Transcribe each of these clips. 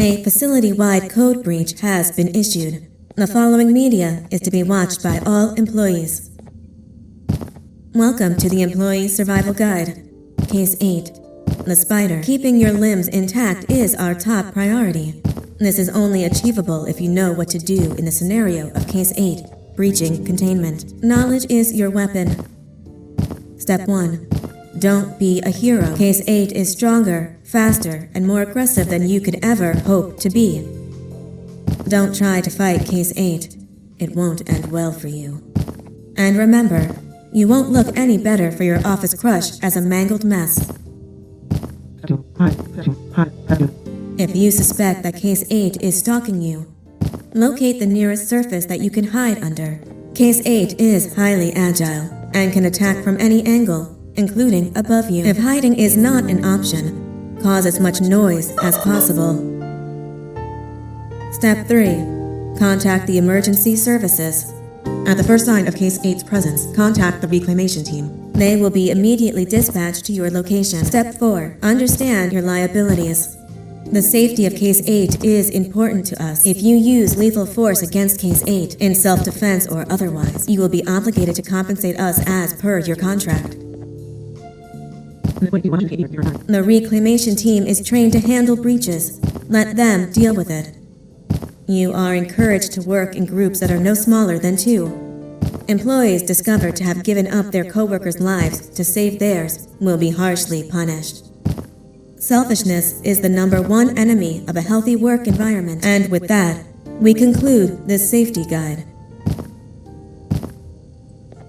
A facility-wide code breach has been issued. The following media is to be watched by all employees. Welcome to the Employee Survival Guide. Case 8. The spider. Keeping your limbs intact is our top priority. This is only achievable if you know what to do in the scenario of Case 8, breaching containment. Knowledge is your weapon. Step 1. Don't be a hero. Case 8 is stronger, faster, and more aggressive than you could ever hope to be. Don't try to fight Case 8. It won't end well for you. And remember, you won't look any better for your office crush as a mangled mess. If you suspect that Case 8 is stalking you, locate the nearest surface that you can hide under. Case 8 is highly agile and can attack from any angle, including above you. If hiding is not an option, cause as much noise as possible. Step 3. Contact the emergency services. At the first sign of Case 8's presence, contact the reclamation team. They will be immediately dispatched to your location. Step 4. Understand your liabilities. The safety of Case 8 is important to us. If you use lethal force against Case 8, in self-defense or otherwise, you will be obligated to compensate us as per your contract. The reclamation team is trained to handle breaches. Let them deal with it. You are encouraged to work in groups that are no smaller than 2. Employees discovered to have given up their coworkers' lives to save theirs will be harshly punished. Selfishness is the #1 enemy of a healthy work environment. And with that, we conclude this safety guide.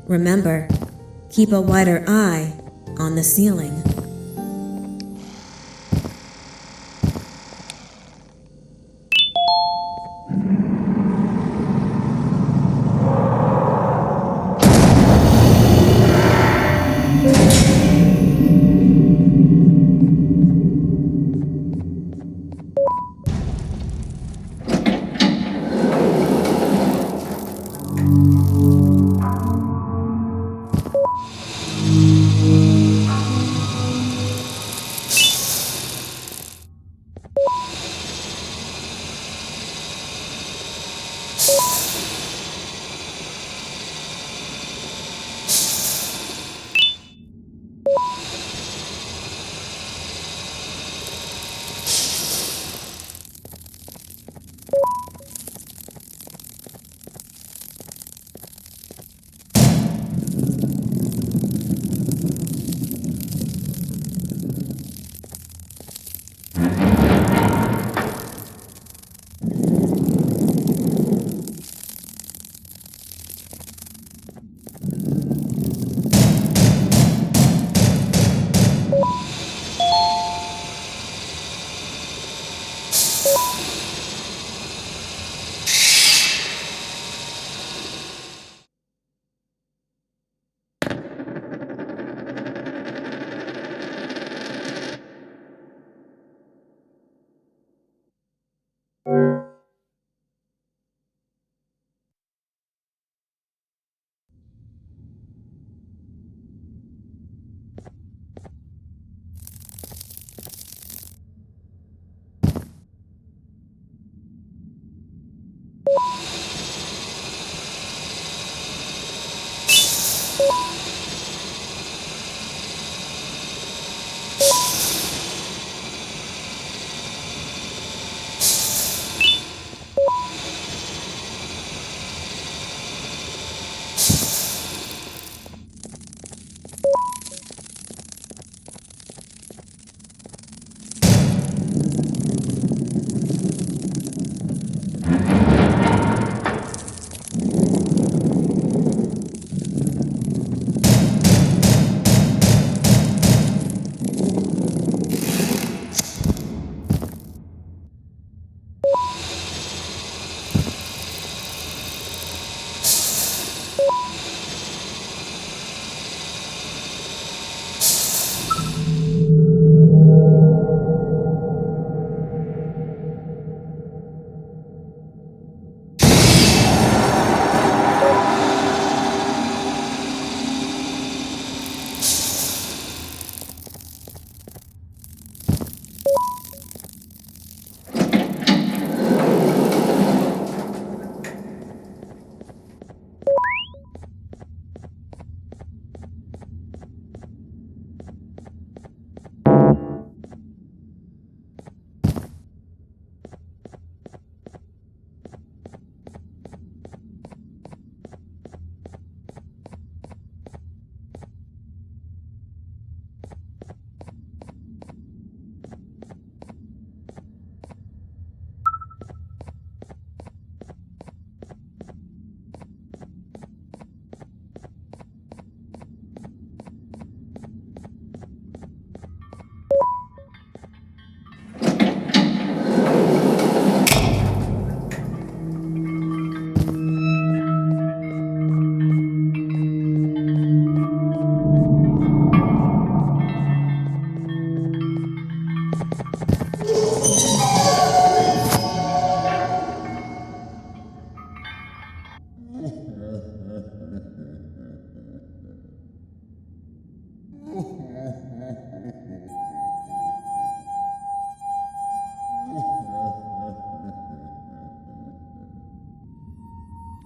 Remember, keep a wider eye on the ceiling.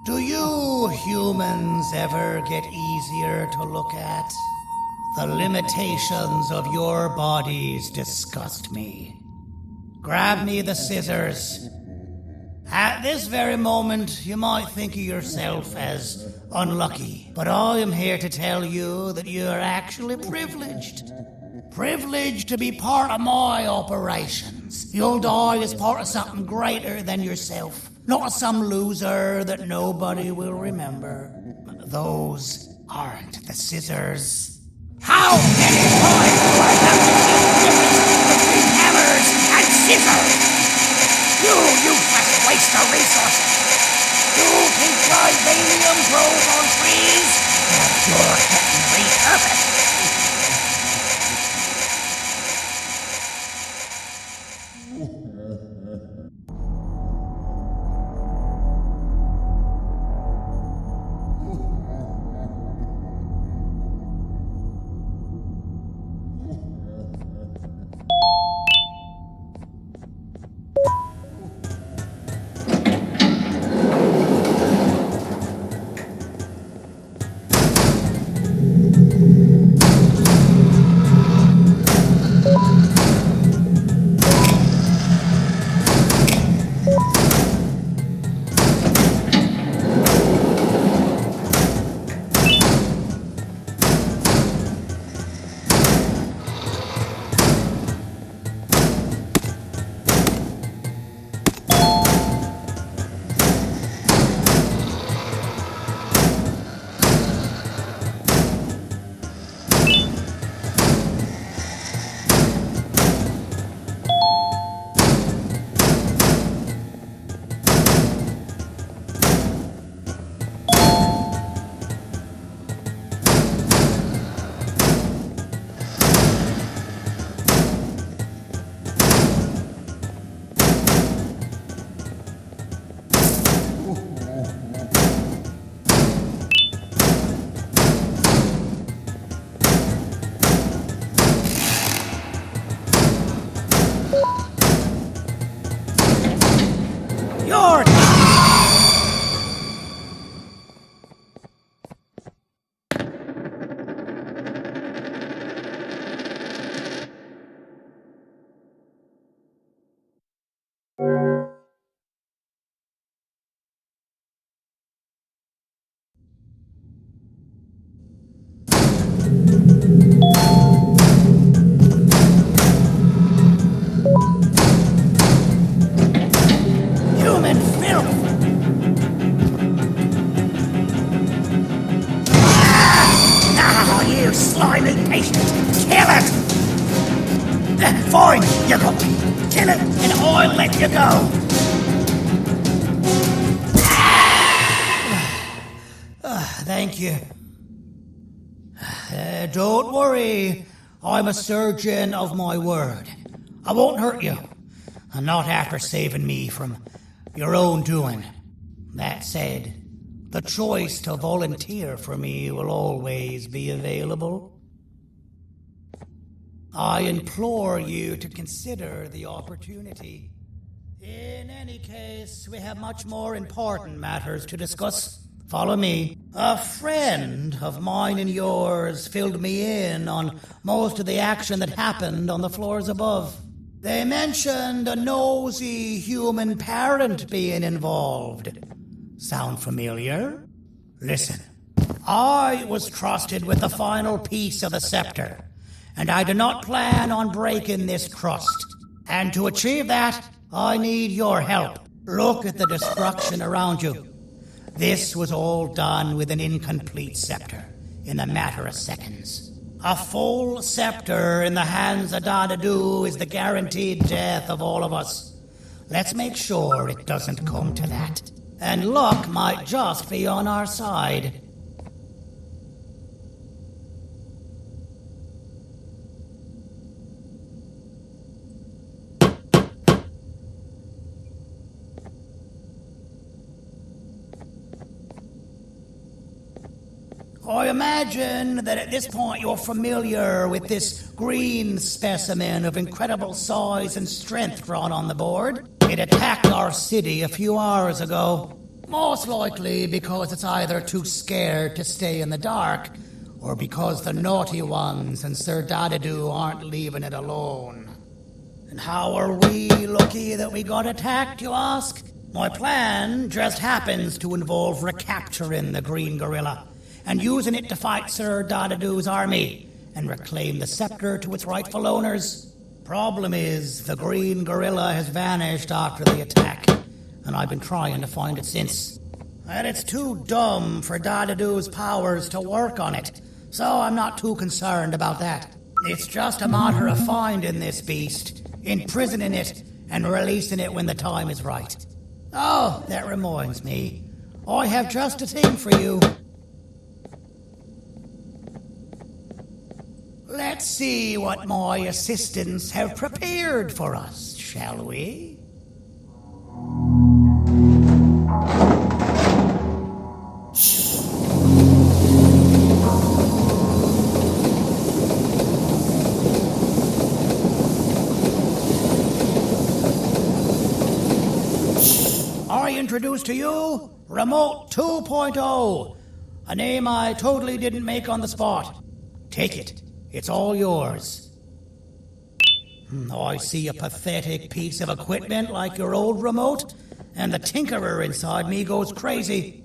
Do you humans ever get easier to look at? The limitations of your bodies disgust me. Grab me the scissors. At this very moment, you might think of yourself as unlucky, but I am here to tell you that you are actually privileged. Privileged to be part of my operations. You'll die as part of something greater than yourself, not as some loser that nobody will remember. Those aren't the scissors. How many times do I have to tell the difference between hammers and scissors? You useless waste of resources! You think vibranium grows on trees? You're getting repurposed! You're... human filth! Now, you slimy patient, kill it! Fine, you got me. Kill it, and I'll let you go. Thank you. Don't worry. I'm a surgeon of my word. I won't hurt you. And not after saving me from your own doing. That said, the choice to volunteer for me will always be available. I implore you to consider the opportunity. In any case, we have much more important matters to discuss. Follow me. A friend of mine and yours filled me in on most of the action that happened on the floors above. They mentioned a nosy human parent being involved. Sound familiar? Listen, I was trusted with the final piece of the scepter, and I do not plan on breaking this trust. And to achieve that, I need your help. Look at the destruction around you. This was all done with an incomplete scepter, in a matter of seconds. A full scepter in the hands of Dadadu is the guaranteed death of all of us. Let's make sure it doesn't come to that. And luck might just be on our side. I imagine that at this point you're familiar with this green specimen of incredible size and strength drawn on the board. It attacked our city a few hours ago. Most likely because it's either too scared to stay in the dark, or because the naughty ones and Sir Dadadoo aren't leaving it alone. And how are we lucky that we got attacked, you ask? My plan just happens to involve recapturing the green gorilla and using it to fight Sir Dadadoo's army and reclaim the scepter to its rightful owners. Problem is, the green gorilla has vanished after the attack, and I've been trying to find it since. And it's too dumb for Dadadoo's powers to work on it, so I'm not too concerned about that. It's just a matter of finding this beast, imprisoning it, and releasing it when the time is right. Oh, that reminds me. I have just a thing for you. Let's see what my assistants have prepared for us, shall we? I introduce to you Remote 2.0, a name I totally didn't make on the spot. Take it. It's all yours. I see a pathetic piece of equipment like your old remote, and the tinkerer inside me goes crazy.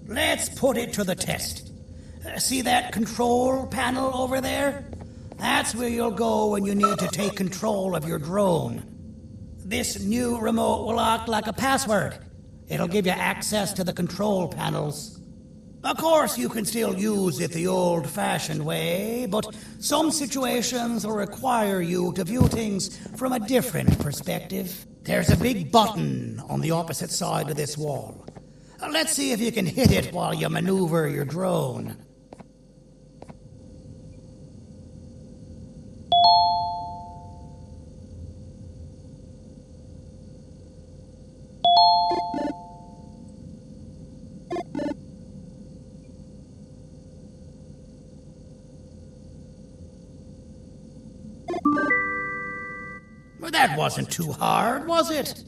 Let's put it to the test. See that control panel over there? That's where you'll go when you need to take control of your drone. This new remote will act like a password. It'll give you access to the control panels. Of course, you can still use it the old-fashioned way, but some situations will require you to view things from a different perspective. There's a big button on the opposite side of this wall. Let's see if you can hit it while you maneuver your drone. Well, that wasn't too hard, was it?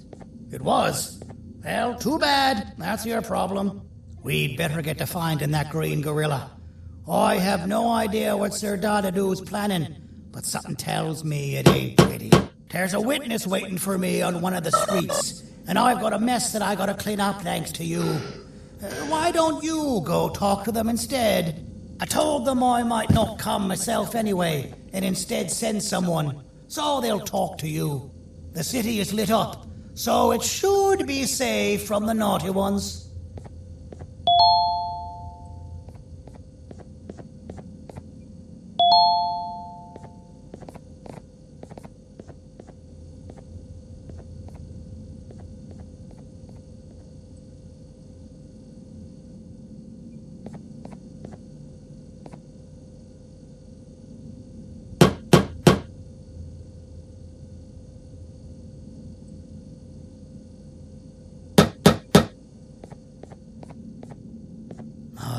It was. Well, too bad. That's your problem. We'd better get to finding that green gorilla. I have no idea what Sir Dadadoo's planning, but something tells me it ain't pretty. There's a witness waiting for me on one of the streets, and I've got a mess that I gotta clean up thanks to you. Why don't you go talk to them instead? I told them I might not come myself anyway, and instead send someone, so they'll talk to you. The city is lit up, so it should be safe from the naughty ones.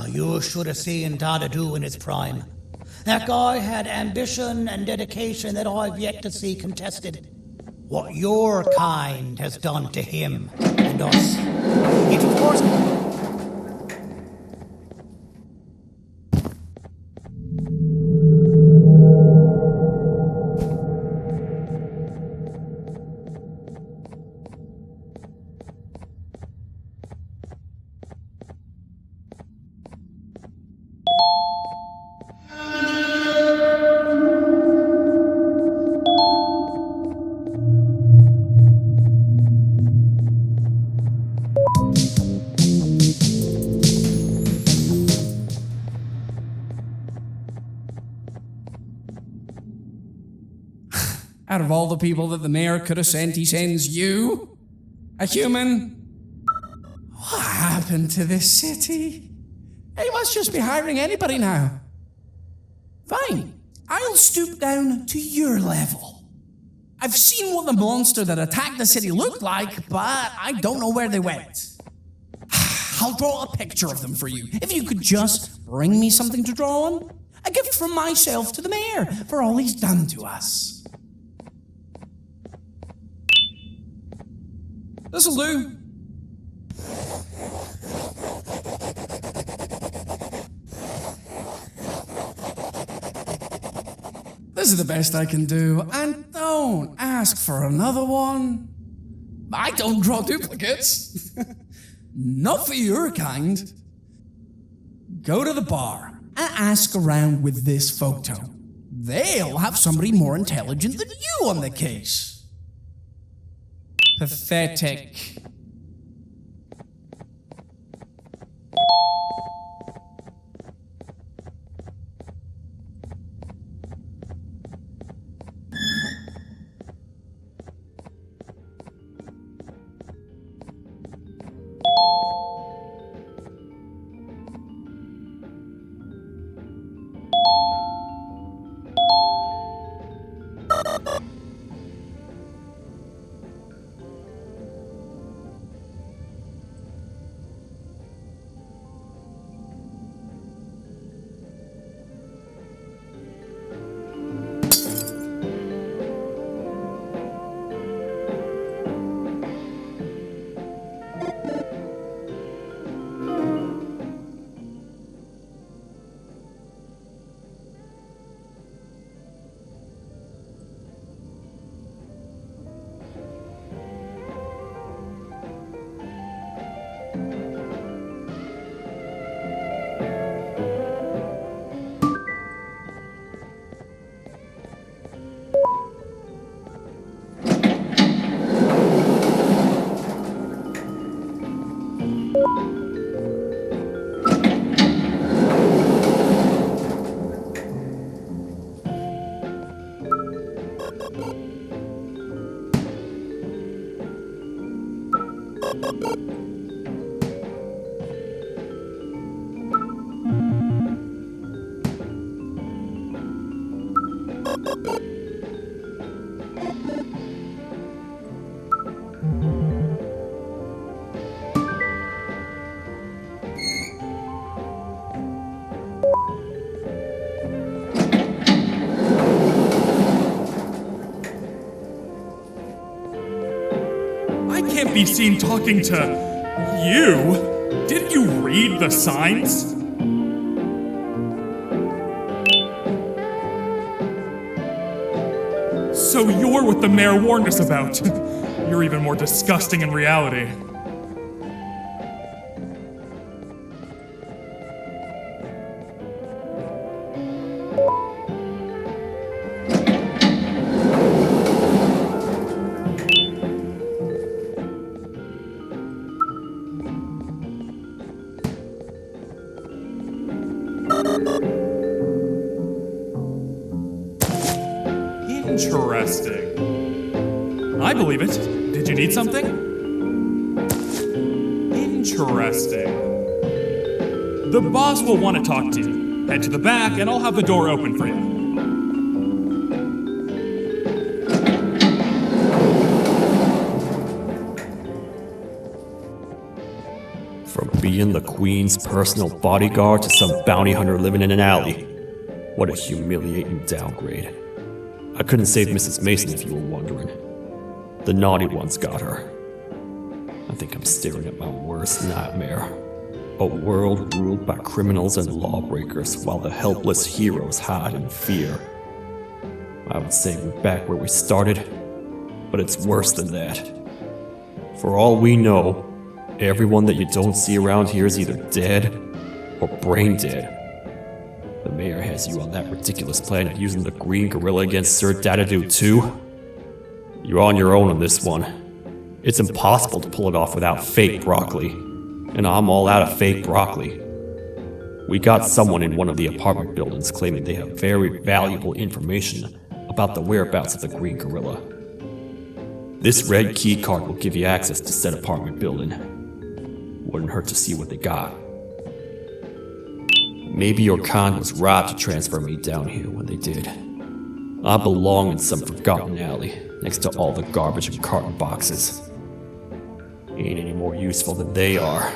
You should have seen Dadadoo in his prime. That guy had ambition and dedication that I've yet to see contested. What your kind has done to him and us. It forced... Out of all the people that the mayor could have sent, he sends you? A human? What happened to this city? He must just be hiring anybody now. Fine, I'll stoop down to your level. I've seen what the monster that attacked the city looked like, but I don't know where they went. I'll draw a picture of them for you, if you could just bring me something to draw on? A gift from myself to the mayor for all he's done to us. This'll do. This is the best I can do, and don't ask for another one. I don't draw duplicates. Not for your kind. Go to the bar and ask around with this photo. They'll have somebody more intelligent than you on the case. Pathetic. I can't be seen talking to you. Didn't you read the signs? So you're what the mayor warned us about. You're even more disgusting in reality. Interesting. I believe it. Did you need something? Interesting. The boss will want to talk to you. Head to the back and I'll have the door open for you. From being the Queen's personal bodyguard to some bounty hunter living in an alley. What a humiliating downgrade. I couldn't save Mrs. Mason if you were wondering. The naughty ones got her. I think I'm staring at my worst nightmare. A world ruled by criminals and lawbreakers while the helpless heroes hide in fear. I would say we're back where we started, but it's worse than that. For all we know, everyone that you don't see around here is either dead or brain dead. The mayor has you on that ridiculous plan of using the green gorilla against Sir Dadadoo too? You're on your own on this one. It's impossible to pull it off without fake broccoli. And I'm all out of fake broccoli. We got someone in one of the apartment buildings claiming they have very valuable information about the whereabouts of the green gorilla. This red key card will give you access to said apartment building. Wouldn't hurt to see what they got. Maybe your kind was right to transfer me down here when they did. I belong in some forgotten alley, next to all the garbage and carton boxes. Ain't any more useful than they are.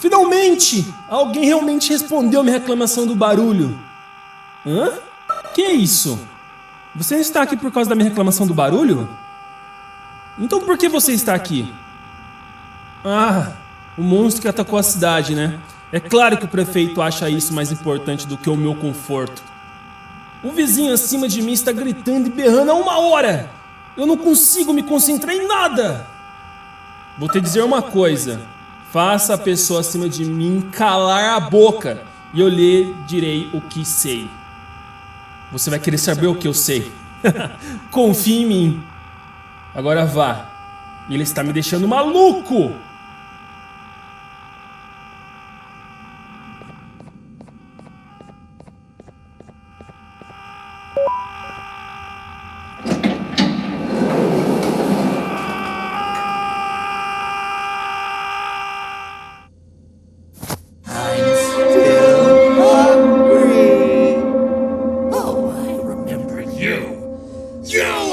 Finalmente! Alguém realmente respondeu minha reclamação do barulho. Hã? Que é isso? Você está aqui por causa da minha reclamação do barulho? Então por que você está aqui? Ah, o monstro que atacou a cidade, né? É claro que o prefeito acha isso mais importante do que o meu conforto. O vizinho acima de mim está gritando e berrando há 1 hora. Eu não consigo me concentrar em nada. Vou te dizer uma coisa. Faça a pessoa acima de mim calar a boca e eu lhe direi o que sei. Você vai querer saber o que eu sei. Confie em mim. Agora vá. Ele está me deixando maluco.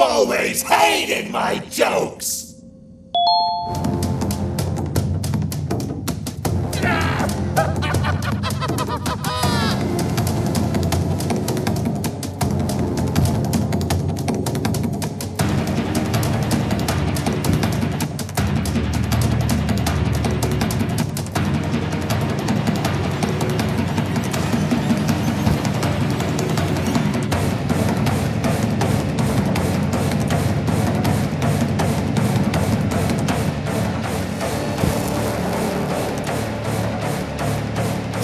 Always hated my jokes!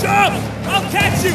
Jump! I'll catch you!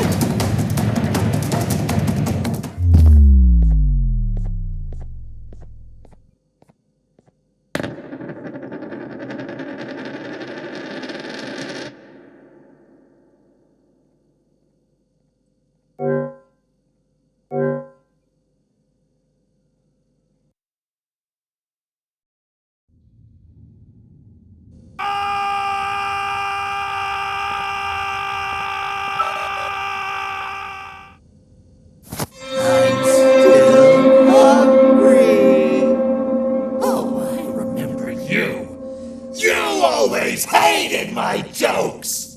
Always hated my jokes!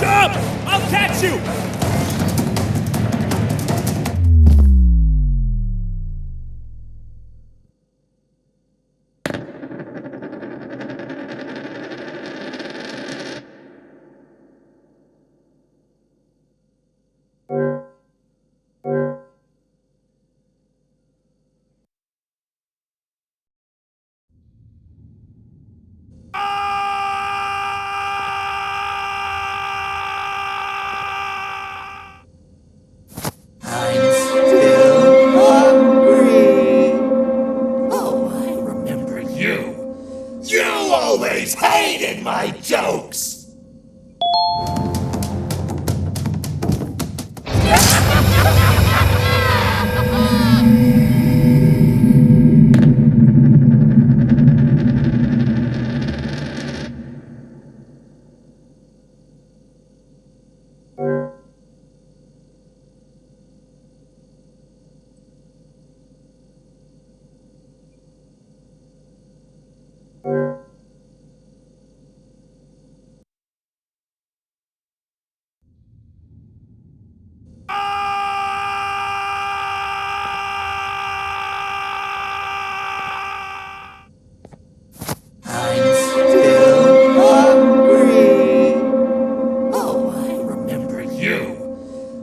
Jump! I'll catch you! You always hated my jokes!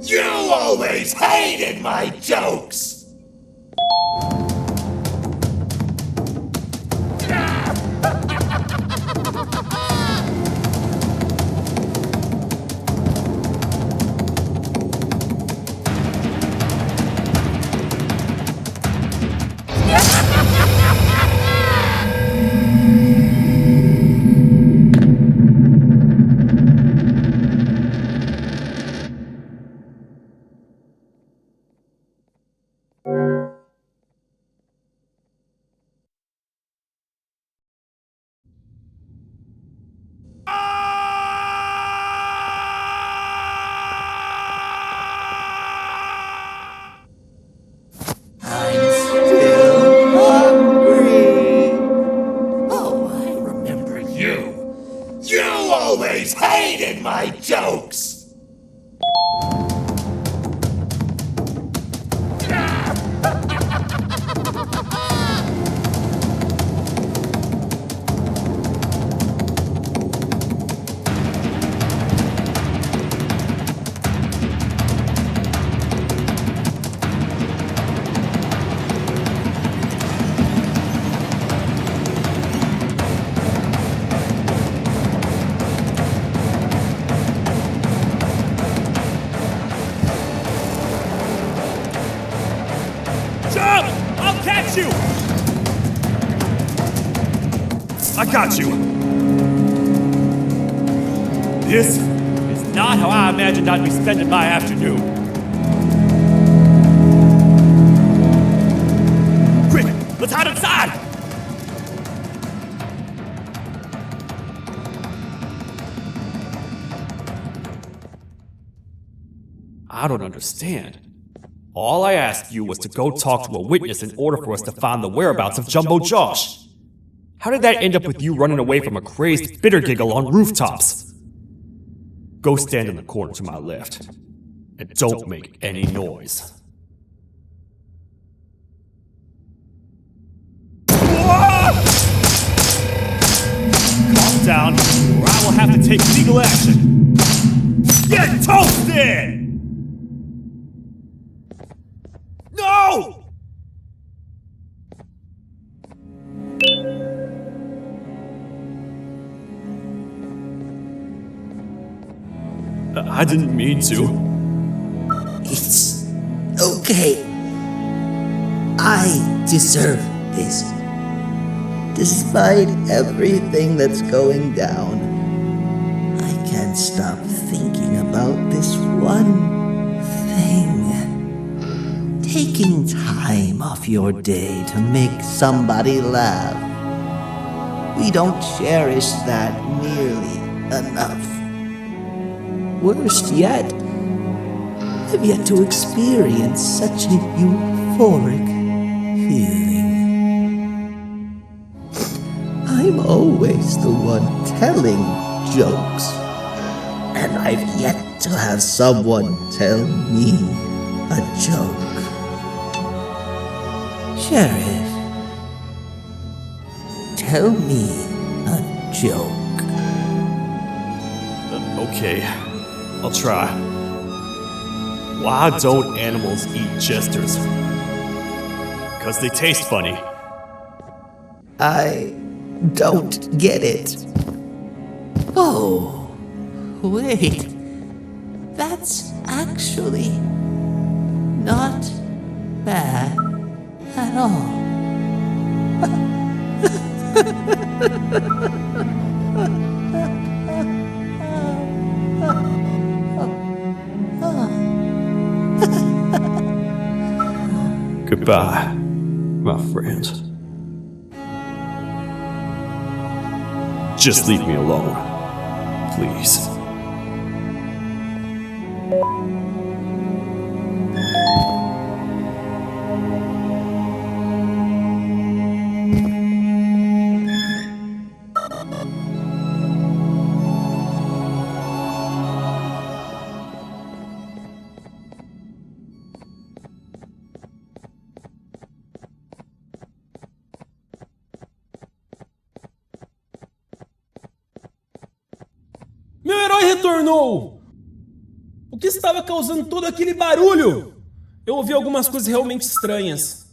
You always hated my jokes! got you! I got you! This is not how I imagined I'd be spending my afternoon. Quick, let's hide inside! I don't understand. All I asked you was to go talk to a witness in order for us to find the whereabouts of Jumbo Josh. How did that end up with you running away from a crazed bitter giggle on rooftops? Go stand in the corner to my left. And don't make any noise. Calm down, or I will have to take legal action. Get toasted! No! I didn't mean to. It's okay. I deserve this. Despite everything that's going down, I can't stop thinking about this one thing. Taking time off your day to make somebody laugh. We don't cherish that nearly enough. Worst yet, I've yet to experience such a euphoric feeling. I'm always the one telling jokes, and I've yet to have someone tell me a joke. Sheriff, tell me a joke. Okay, I'll try. Why don't animals eat jesters? 'Cause they taste funny. I don't get it. Oh, wait. That's actually not bad at all. Goodbye, my friend. Just leave me alone, please. Meu herói retornou! O que estava causando todo aquele barulho? Eu ouvi algumas coisas realmente estranhas.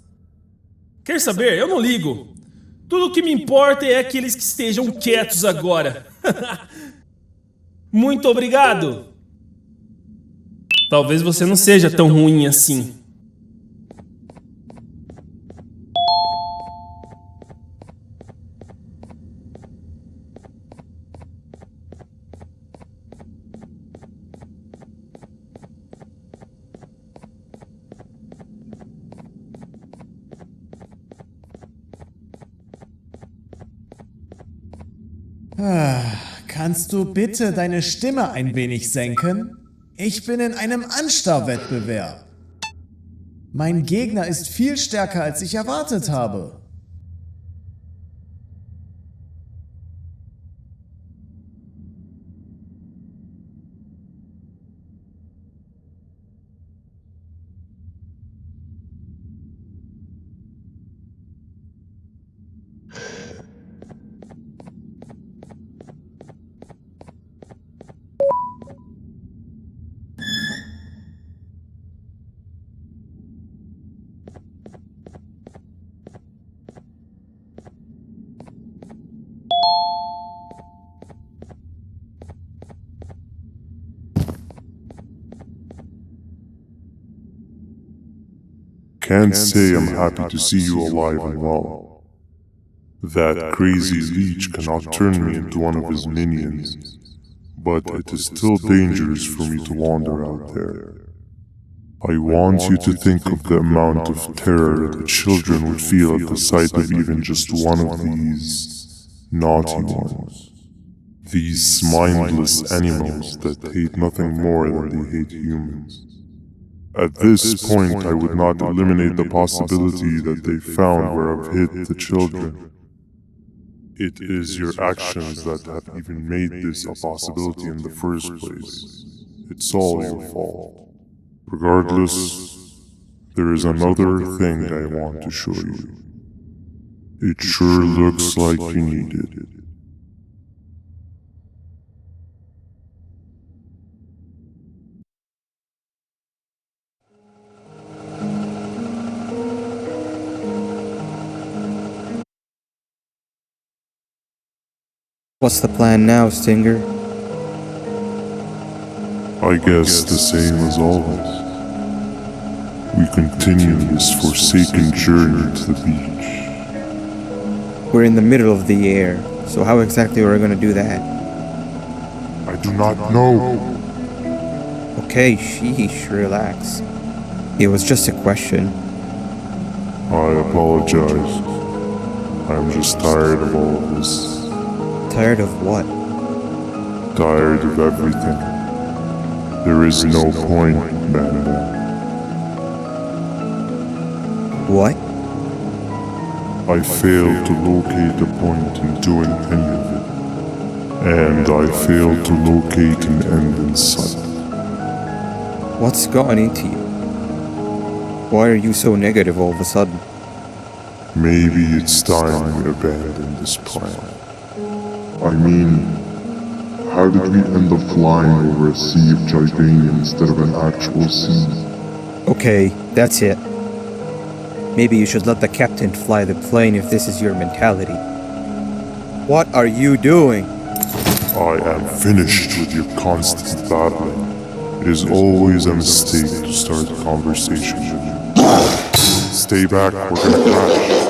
Quer saber? Eu não ligo. Tudo o que me importa é aqueles que estejam quietos agora. Muito obrigado! Talvez você não seja tão ruim assim. Kannst du bitte deine Stimme ein wenig senken? Ich bin in einem Anstarrwettbewerb. Mein Gegner ist viel stärker, als ich erwartet habe. can't say I'm happy to see you alive and well. That crazy leech cannot turn me into one of his minions, but it is still dangerous for me to wander out there. I want you to think of the amount of terror that children would feel at the sight of even just one of these naughty ones. These mindless animals that hate nothing more than they hate humans. At this point, I would not eliminate the possibility that they found where I've hid the children. It is your actions that have even made this a possibility in the first place. It's all your fault. Regardless, there is another thing I want to show you. It sure looks like you need it. What's the plan now, Stinger? I guess the same as always. We continue this forsaken journey to the beach. We're in the middle of the air, so how exactly are we gonna do that? I do not know. Okay, sheesh, relax. It was just a question. I apologize. I'm just tired of all of this. Tired of what? Tired of everything. There is no point, banban. What? I failed to locate a point in doing any of it. And I failed to locate an end in sight. What's gotten into you? Why are you so negative all of a sudden? Maybe it's time we abandon this plan. I mean, how did we end up flying over a sea of Jordania instead of an actual sea? Okay, that's it. Maybe you should let the captain fly the plane if this is your mentality. What are you doing? I am finished with your constant babbling. It is always a mistake to start a conversation with you. Stay back, we're gonna crash.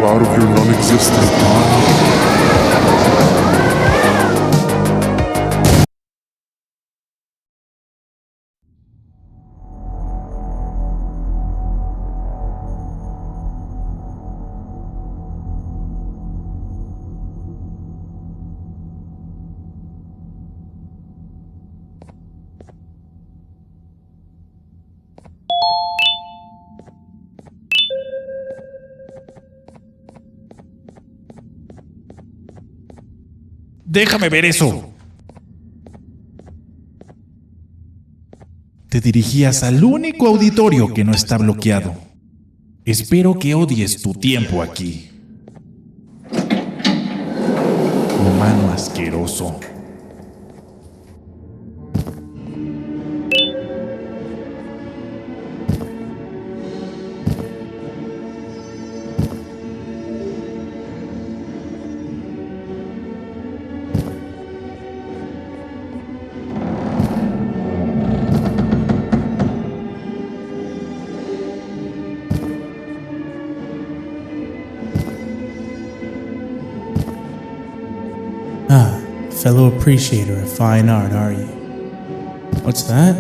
Out of your non-existent time. Déjame ver eso. Te dirigías al único auditorio que no está bloqueado. Espero que odies tu tiempo aquí. Humano asqueroso. Fellow appreciator of fine art, are you? What's that?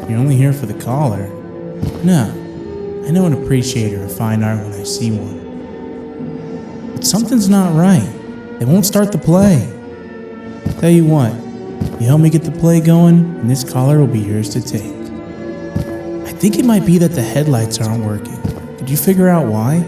You're only here for the collar. No, I know an appreciator of fine art when I see one. But something's not right. They won't start the play. Tell you what, you help me get the play going, and this collar will be yours to take. I think it might be that the headlights aren't working. Could you figure out why?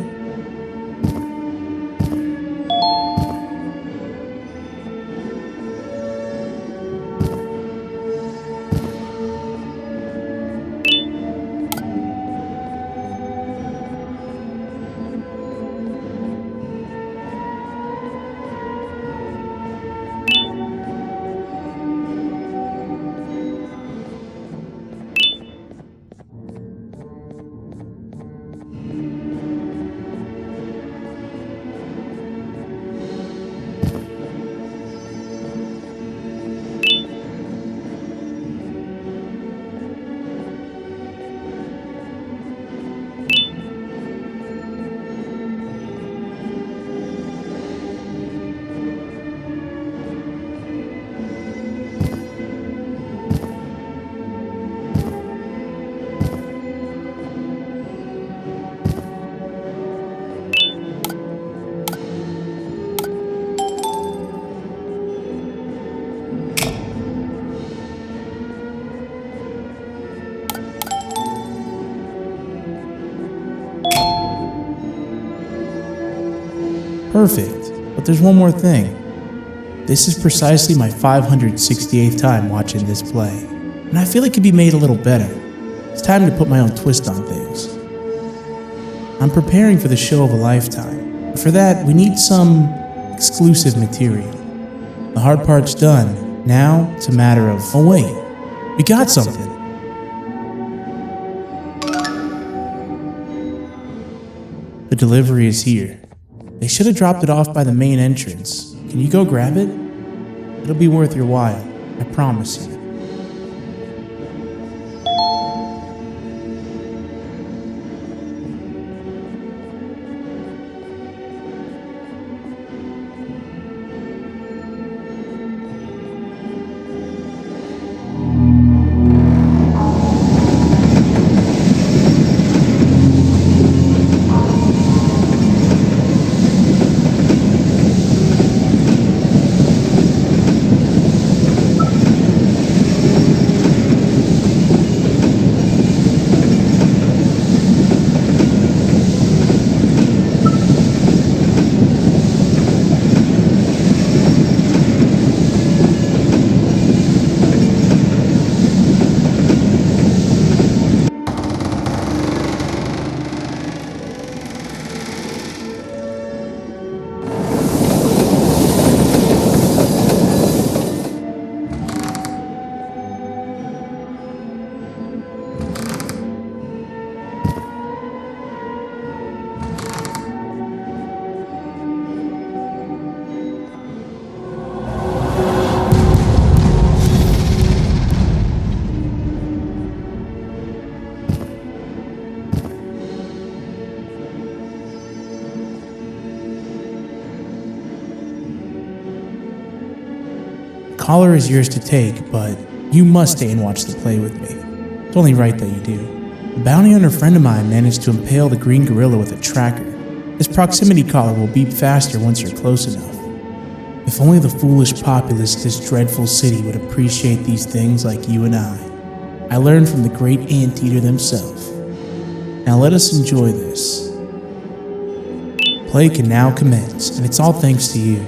Perfect. But there's one more thing. This is precisely my 568th time watching this play, and I feel it could be made a little better. It's time to put my own twist on things. I'm preparing for the show of a lifetime. For that, we need some exclusive material. The hard part's done. Now, it's a matter of, oh wait, we got something. The delivery is here. They should have dropped it off by the main entrance. Can you go grab it? It'll be worth your while, I promise you. Collar is yours to take, but you must stay and watch the play with me. It's only right that you do. A bounty hunter friend of mine managed to impale the green gorilla with a tracker. This proximity collar will beep faster once you're close enough. If only the foolish populace of this dreadful city would appreciate these things like you and I. I learned from the great anteater themselves. Now let us enjoy this. Play can now commence, and it's all thanks to you.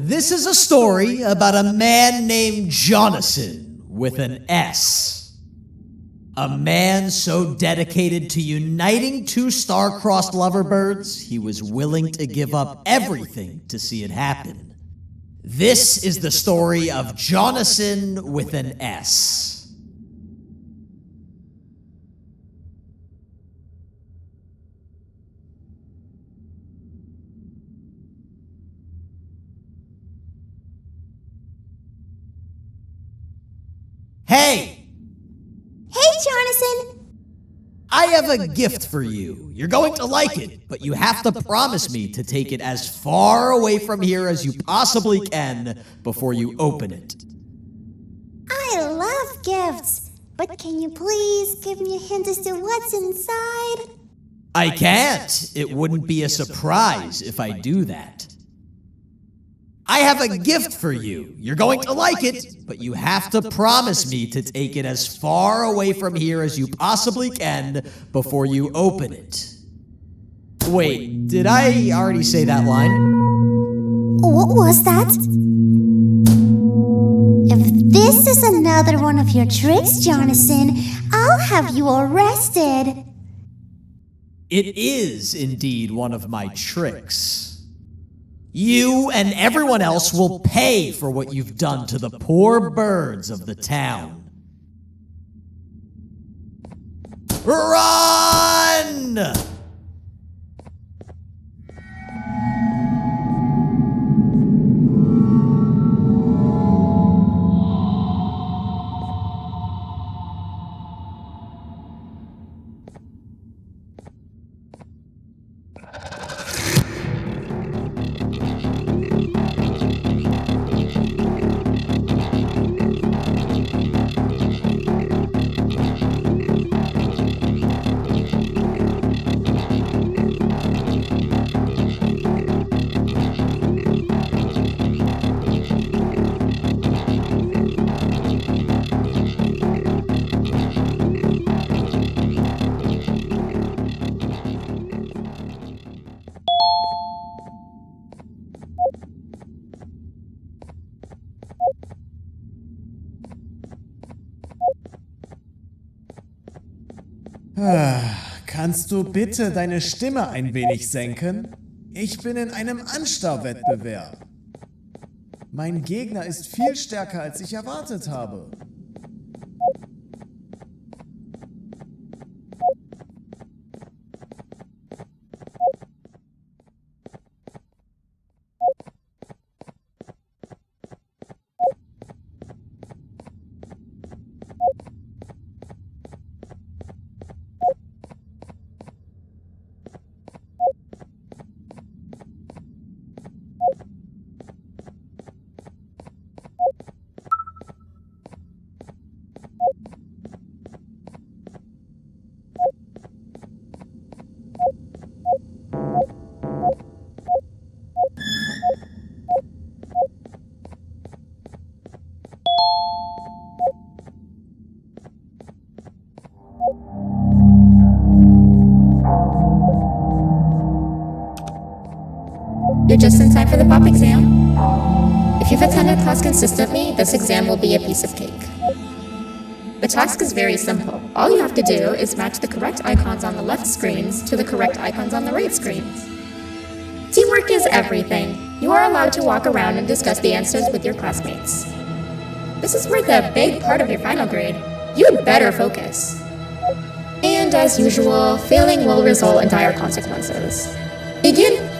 This is a story about a man named Jonathan with an S. A man so dedicated to uniting two star-crossed loverbirds, he was willing to give up everything to see it happen. This is the story of Jonathan with an S. Hey! Hey, Jonathan! I have a gift for you. You're going to like it, but you have to promise me to take it as far away from here as you possibly can before you open it. I love gifts, but can you please give me a hint as to what's inside? I can't. It wouldn't be a surprise if I do that. I have a gift for you. You're going to like it, but you have to promise me to take it as far away from here as you possibly can before you open it. Wait, did I already say that line? What was that? If this is another one of your tricks, Jonathan, I'll have you arrested. It is indeed one of my tricks. You and everyone else will pay for what you've done to the poor birds of the town. Run! Kannst du bitte deine Stimme ein wenig senken? Ich bin in einem Anstarrwettbewerb. Mein Gegner ist viel stärker, als ich erwartet habe. You're just in time for the pop exam. If you've attended class consistently, this exam will be a piece of cake. The task is very simple. All you have to do is match the correct icons on the left screens to the correct icons on the right screens. Teamwork is everything. You are allowed to walk around and discuss the answers with your classmates. This is worth a big part of your final grade. You'd better focus. And as usual, failing will result in dire consequences. Begin.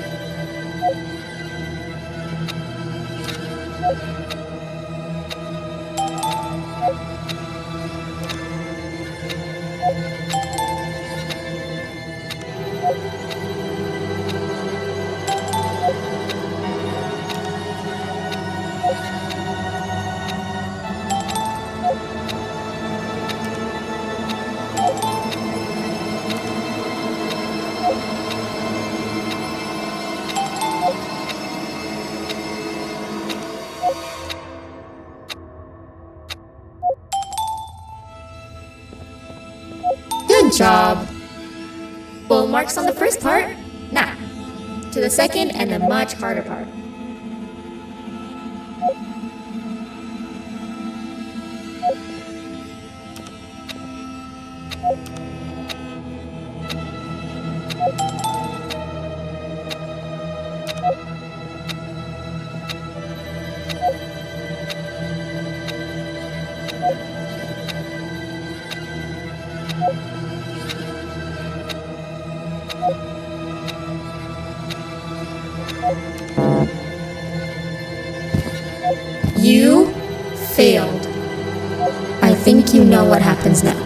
Good job. Full marks on the first part. Now, to the second and the much harder part. You failed. I think you know what happens now.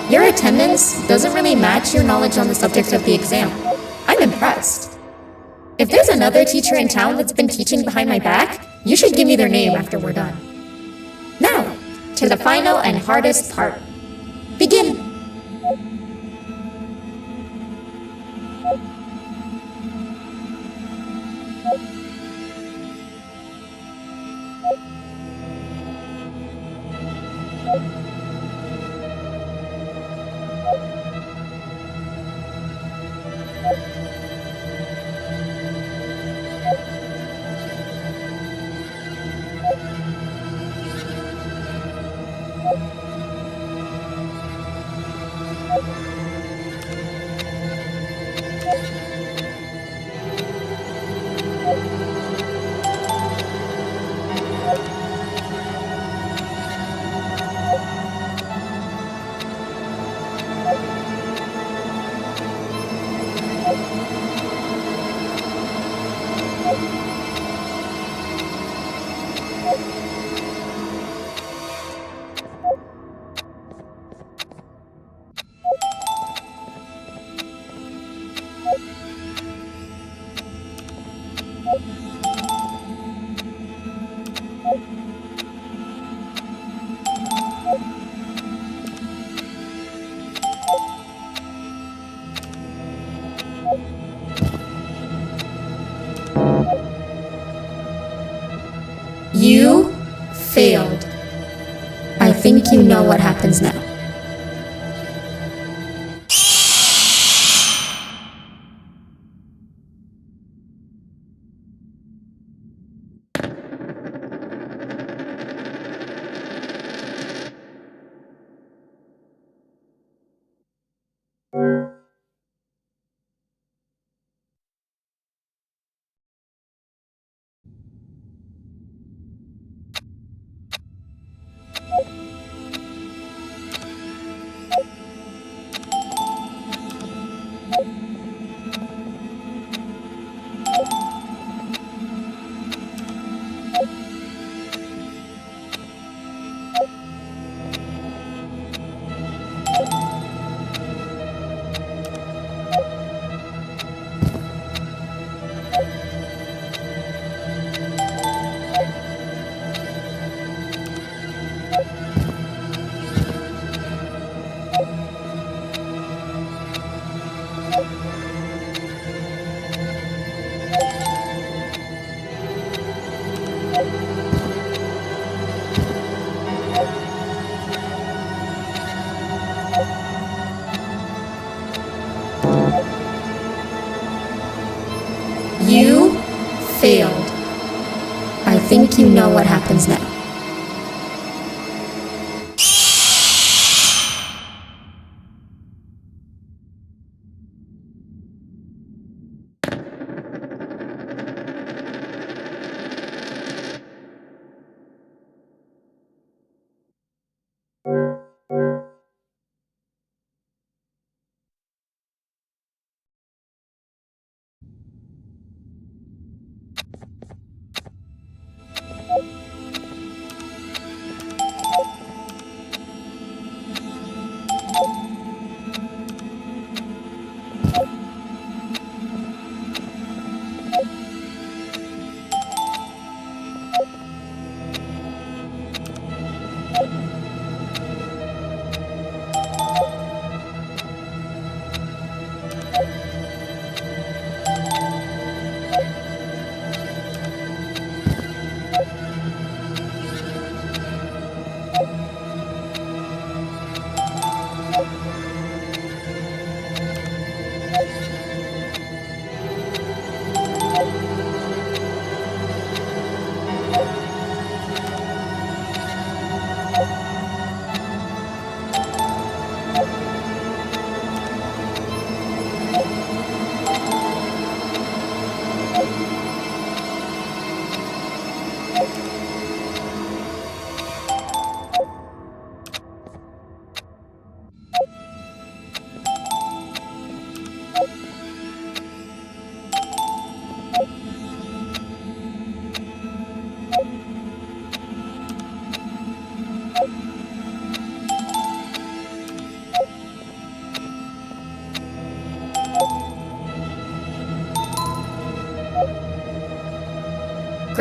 Your attendance doesn't really match your knowledge on the subject of the exam. I'm impressed. If there's another teacher in town that's been teaching behind my back, you should give me their name after we're done. Now, to the final and hardest part. Begin! You failed. I think you know what happens now. You failed. I think you know what happens now.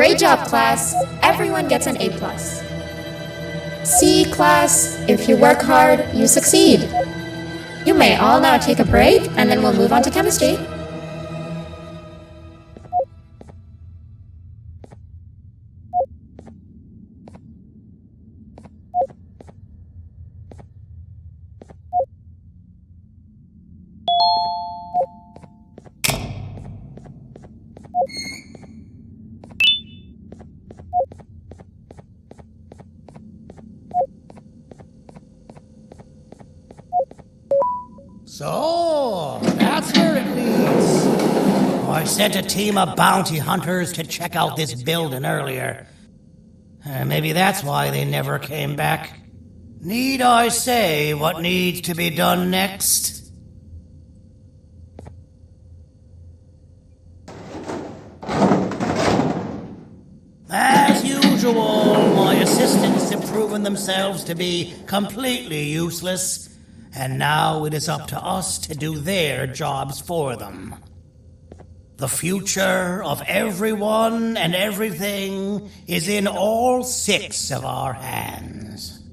Great job, class. Everyone gets an A+. See, class, if you work hard, you succeed. You may all now take a break, and then we'll move on to chemistry. So, that's where it leads. I sent a team of bounty hunters to check out this building earlier. Maybe that's why they never came back. Need I say what needs to be done next? As usual, my assistants have proven themselves to be completely useless. And now it is up to us to do their jobs for them. The future of everyone and everything is in all 6 of our hands.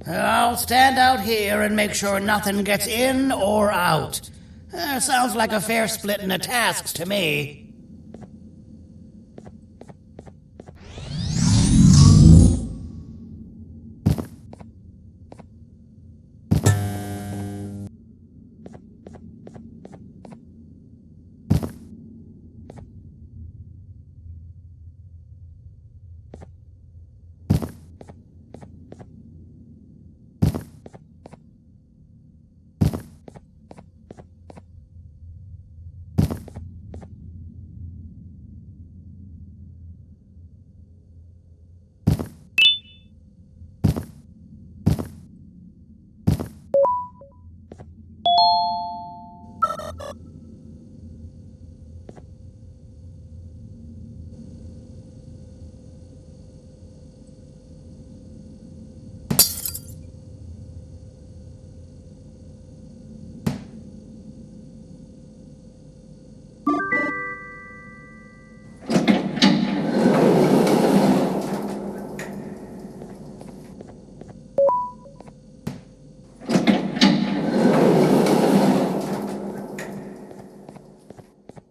I'll stand out here and make sure nothing gets in or out. Sounds like a fair splitting of tasks to me.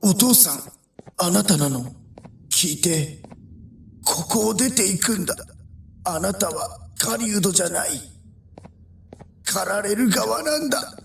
O 父さん、あなたなの？聞いて、ここを出て行くんだ。あなたは狩人じゃない。狩られる側なんだ。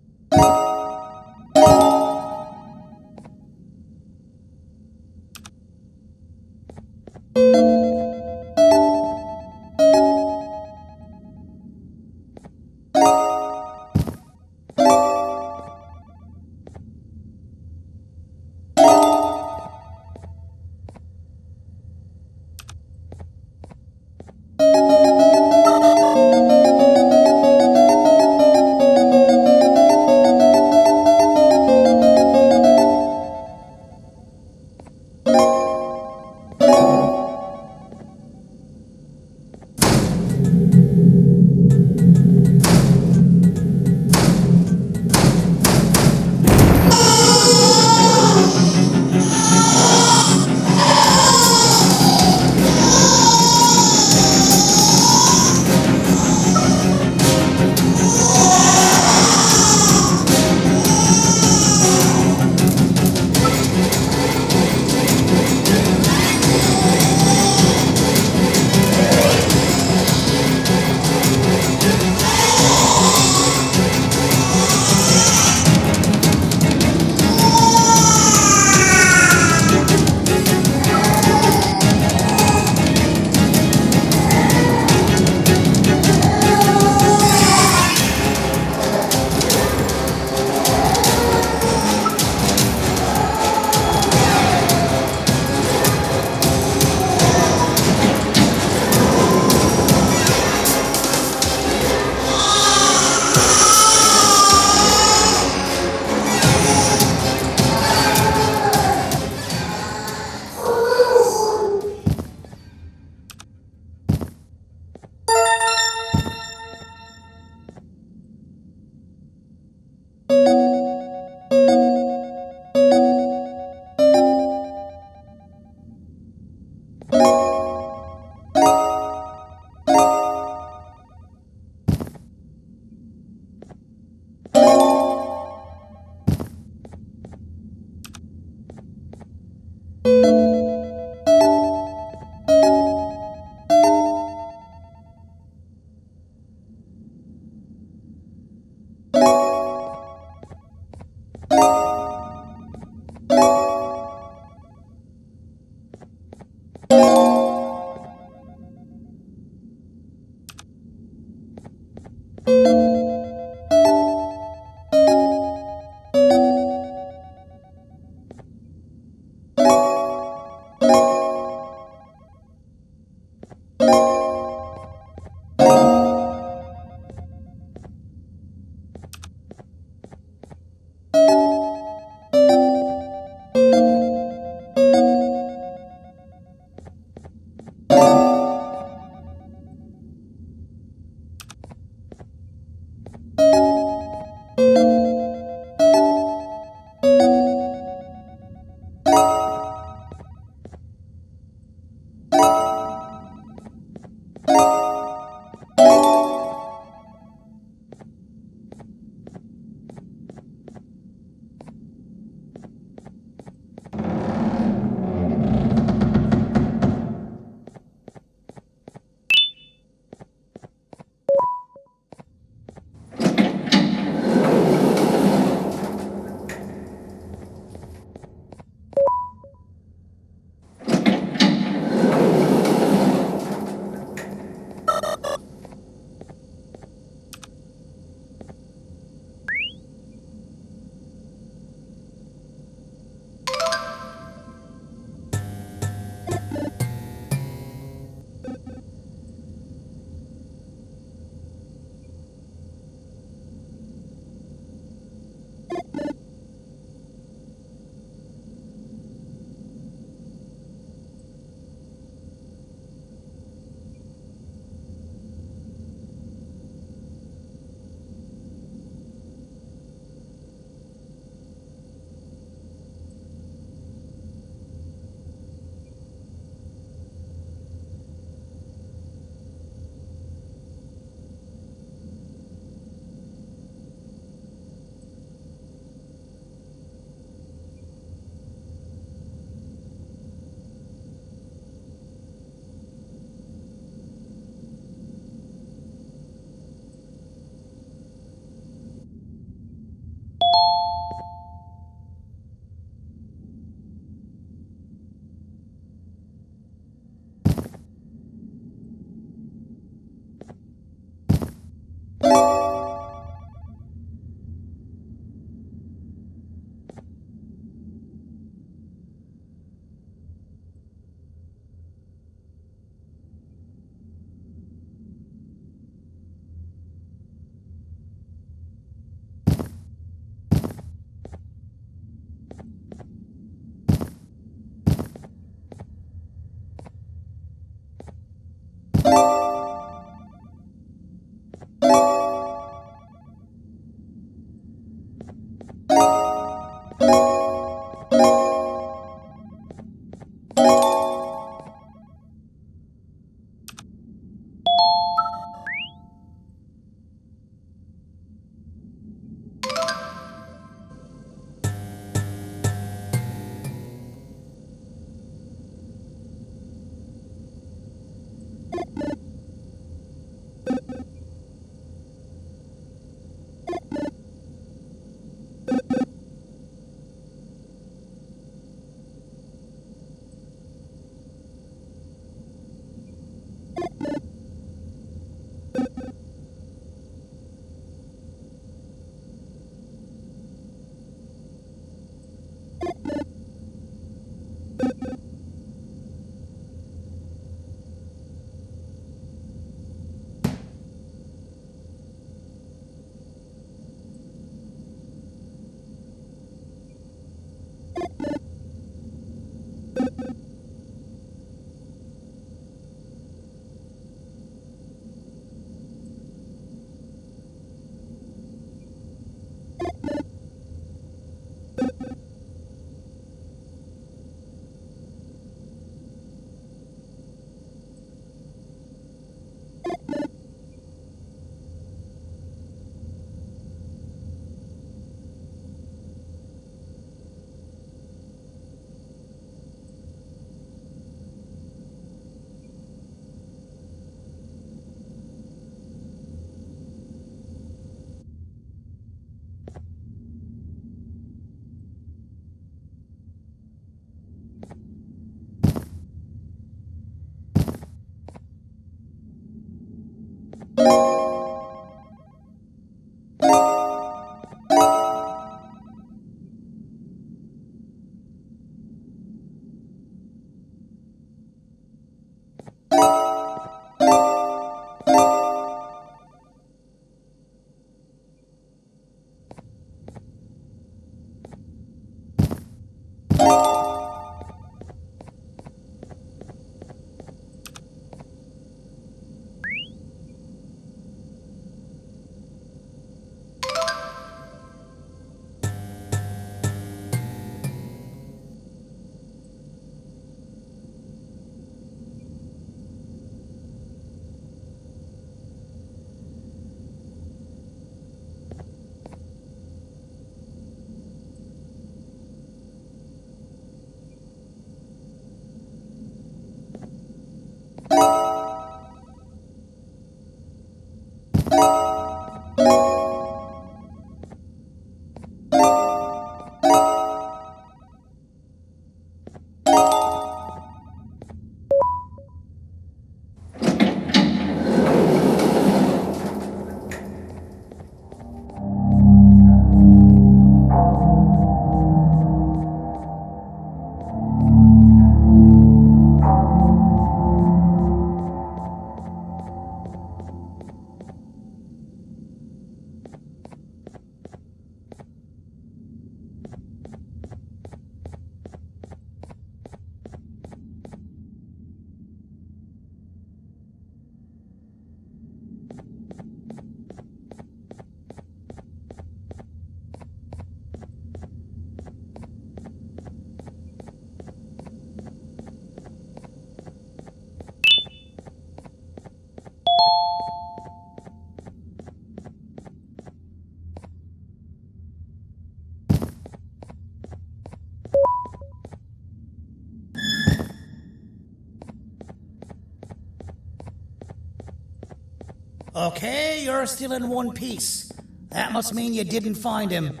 Okay, you're still in one piece. That must mean you didn't find him.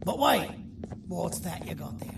But wait, what's that you got there?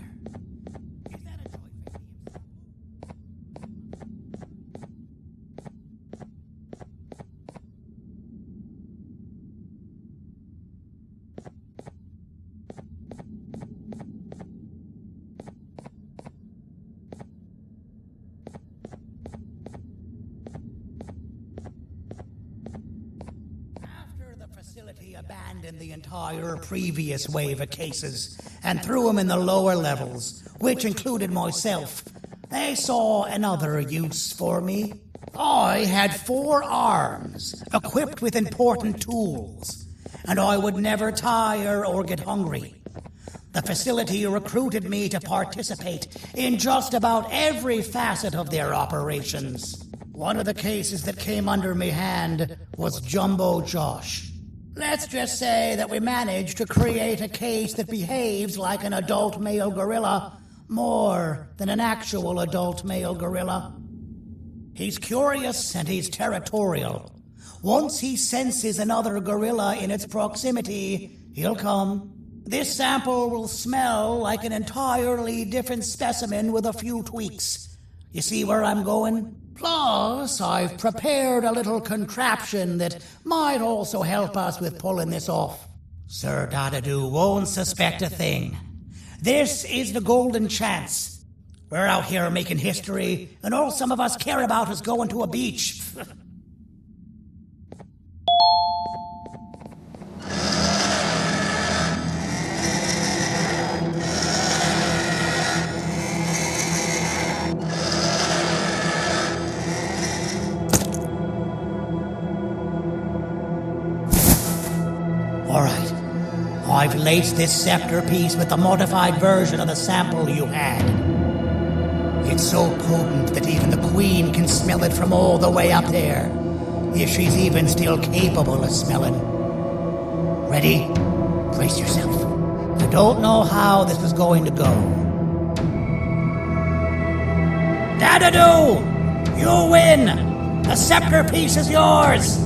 Facility abandoned the entire previous wave of cases and threw them in the lower levels, which included myself. They saw another use for me. I had 4 arms, equipped with important tools, and I would never tire or get hungry. The facility recruited me to participate in just about every facet of their operations. One of the cases that came under me hand was Jumbo Josh. Let's just say that we managed to create a case that behaves like an adult male gorilla more than an actual adult male gorilla. He's curious and he's territorial. Once he senses another gorilla in its proximity, he'll come. This sample will smell like an entirely different specimen with a few tweaks. You see where I'm going? Plus, I've prepared a little contraption that might also help us with pulling this off. Sir Dadadoo won't suspect a thing. This is the golden chance. We're out here making history, and all some of us care about is going to a beach. All right. I've laced this scepter piece with the modified version of the sample you had. It's so potent that even the Queen can smell it from all the way up there, if she's even still capable of smelling. Ready? Brace yourself. I don't know how this is going to go. Dadadoo! You win! The scepter piece is yours!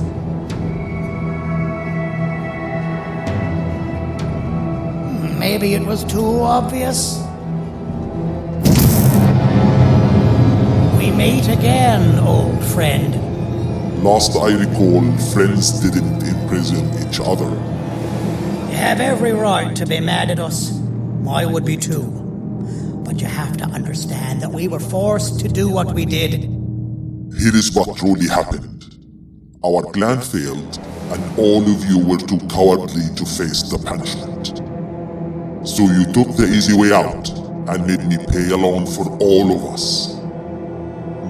Maybe it was too obvious. We meet again, old friend. Last I recall, friends didn't imprison each other. You have every right to be mad at us. I would be too. But you have to understand that we were forced to do what we did. Here is what truly happened. Our plan failed, and all of you were too cowardly to face the punishment. So you took the easy way out, and made me pay alone for all of us.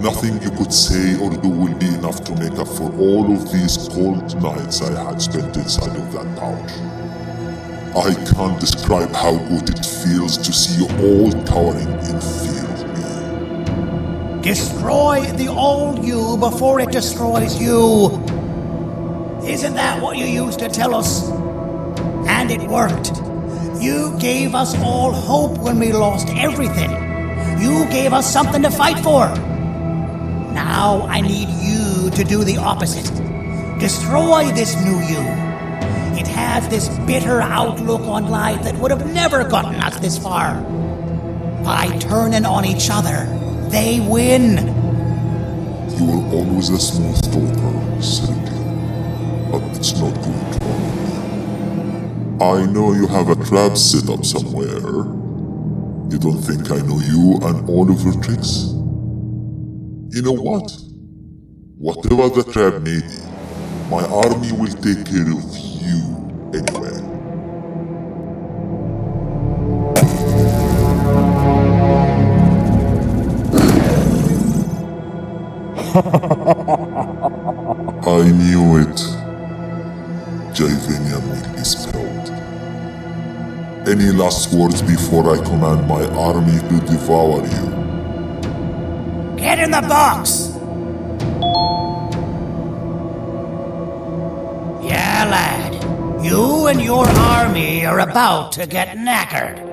Nothing you could say or do will be enough to make up for all of these cold nights I had spent inside of that pouch. I can't describe how good it feels to see you all cowering in fear of me. Destroy the old you before it destroys you. Isn't that what you used to tell us? And it worked. You gave us all hope when we lost everything. You gave us something to fight for. Now I need you to do the opposite. Destroy this new you. It has this bitter outlook on life that would have never gotten us this far. By turning on each other, they win. You were always a smooth talker, Sergio, but it's not going to work. I know you have a trap set up somewhere. You don't think I know you and all of your tricks? You know what? Whatever the trap may be, my army will take care of you anyway. I knew it. Javenian will be spelled. Any last words before I command my army to devour you? Get in the box! Yeah, lad. You and your army are about to get knackered.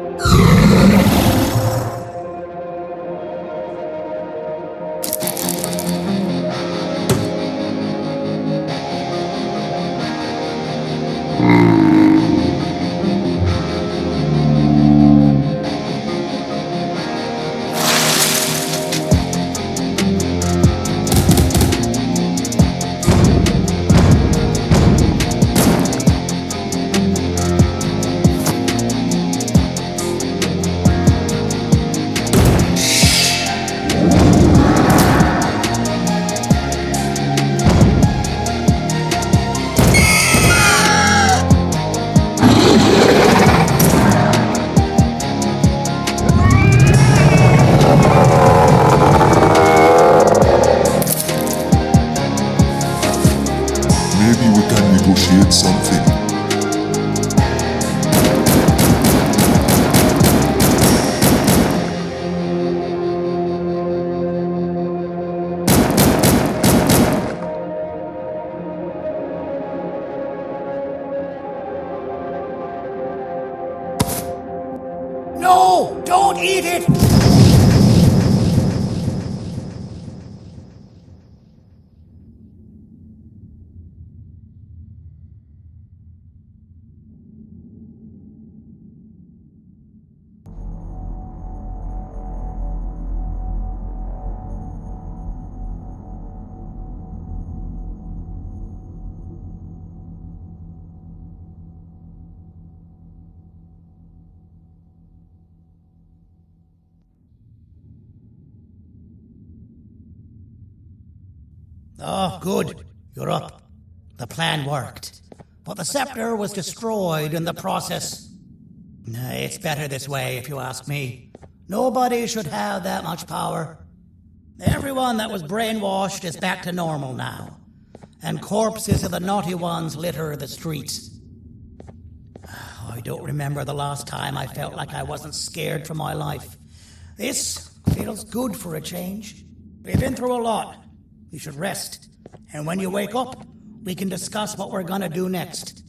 Maybe we can negotiate something. No! Don't eat it! Oh, good. You're up. The plan worked. But the scepter was destroyed in the process. It's better this way, if you ask me. Nobody should have that much power. Everyone that was brainwashed is back to normal now. And corpses of the naughty ones litter the streets. I don't remember the last time I felt like I wasn't scared for my life. This feels good for a change. We've been through a lot. You should rest. And when you wake up, we can discuss what we're gonna do next.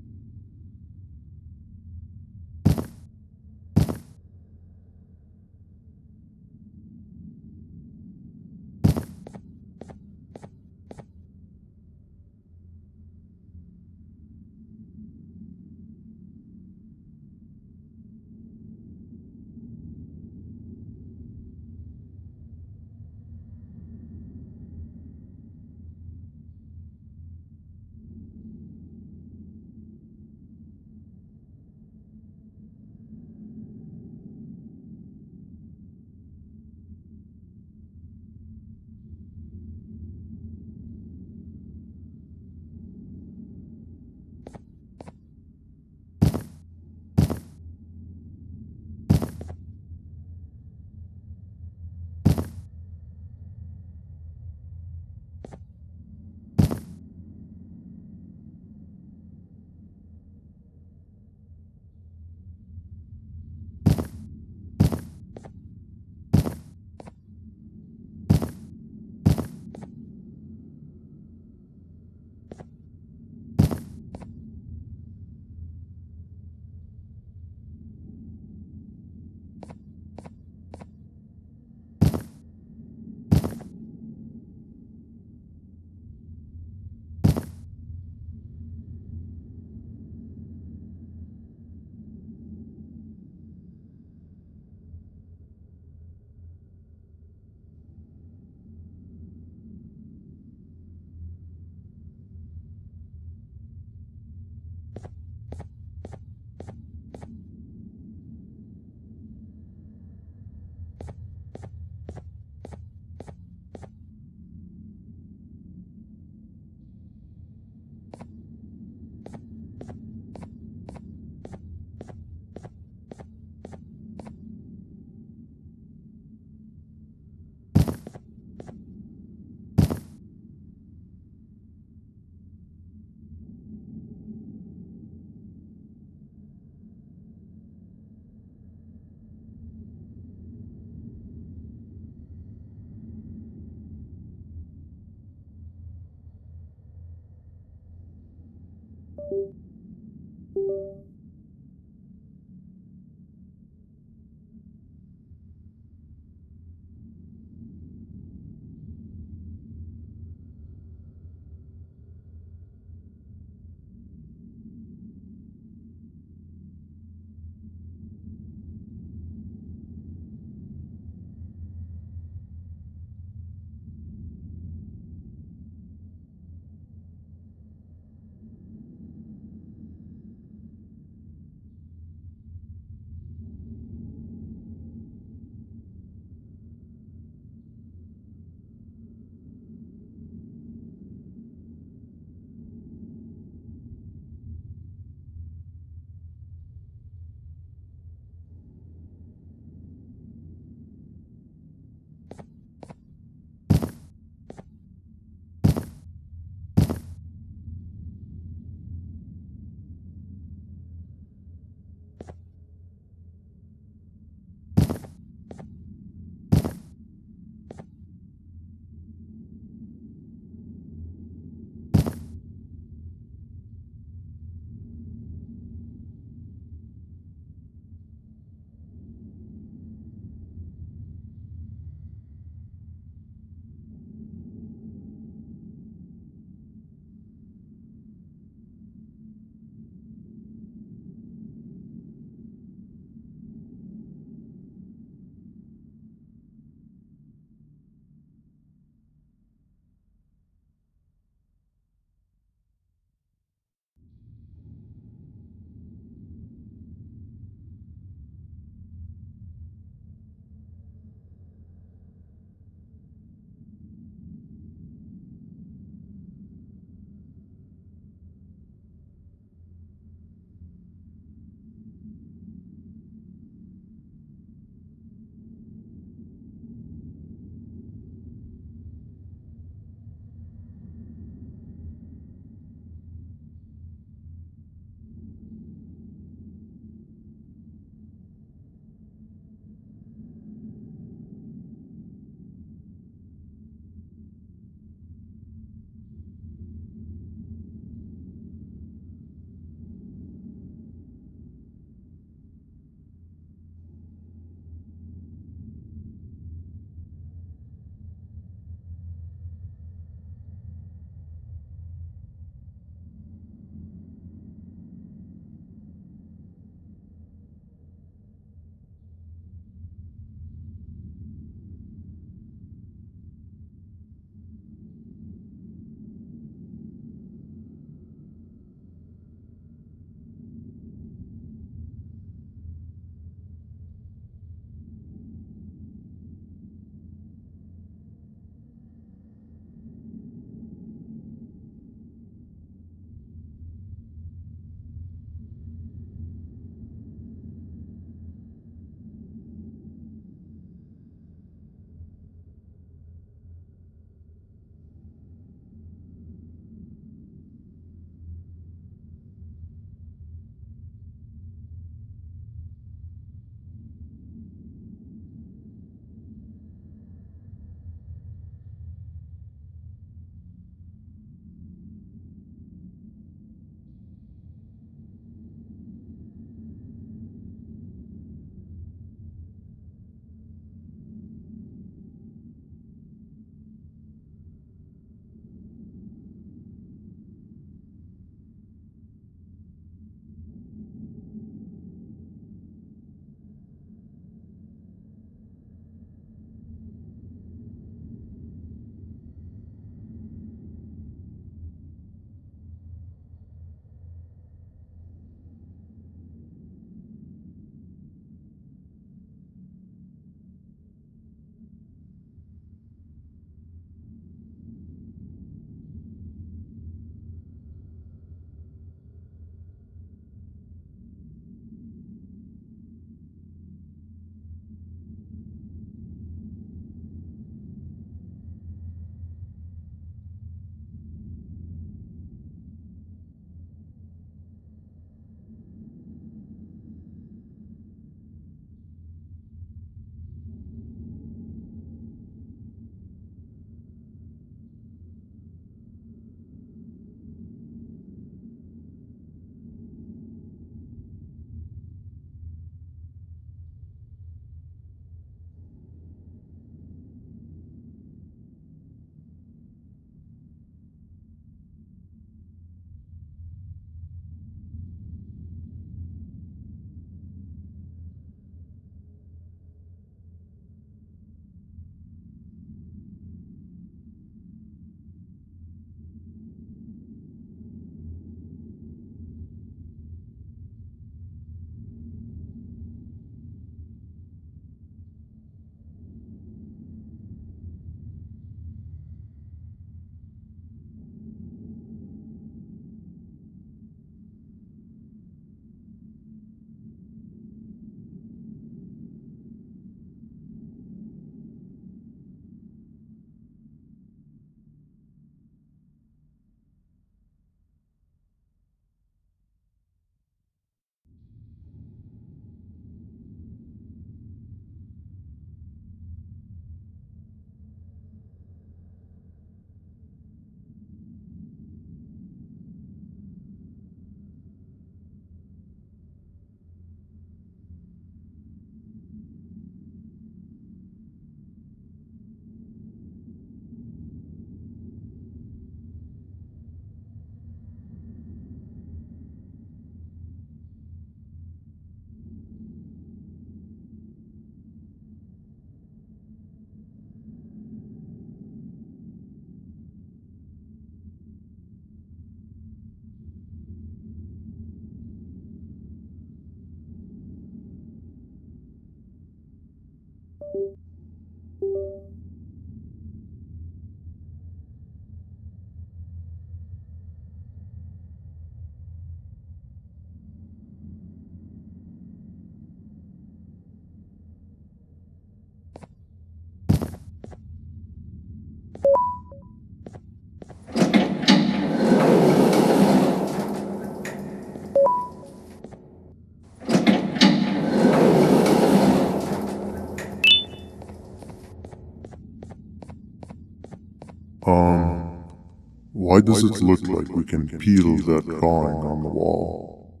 Why does it look like we can peel that drawing on the wall?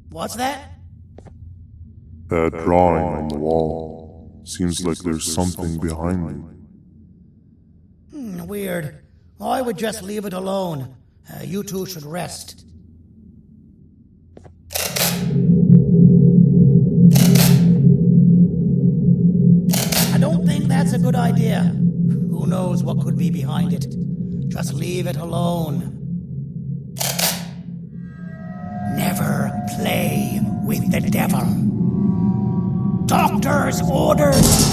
What's that? That drawing on the wall. Seems like there's something behind it. Weird. I would just leave it alone. You two should rest. I don't think that's a good idea. Who knows what could be behind it? Just leave it alone. Never play with the devil. Doctor's orders!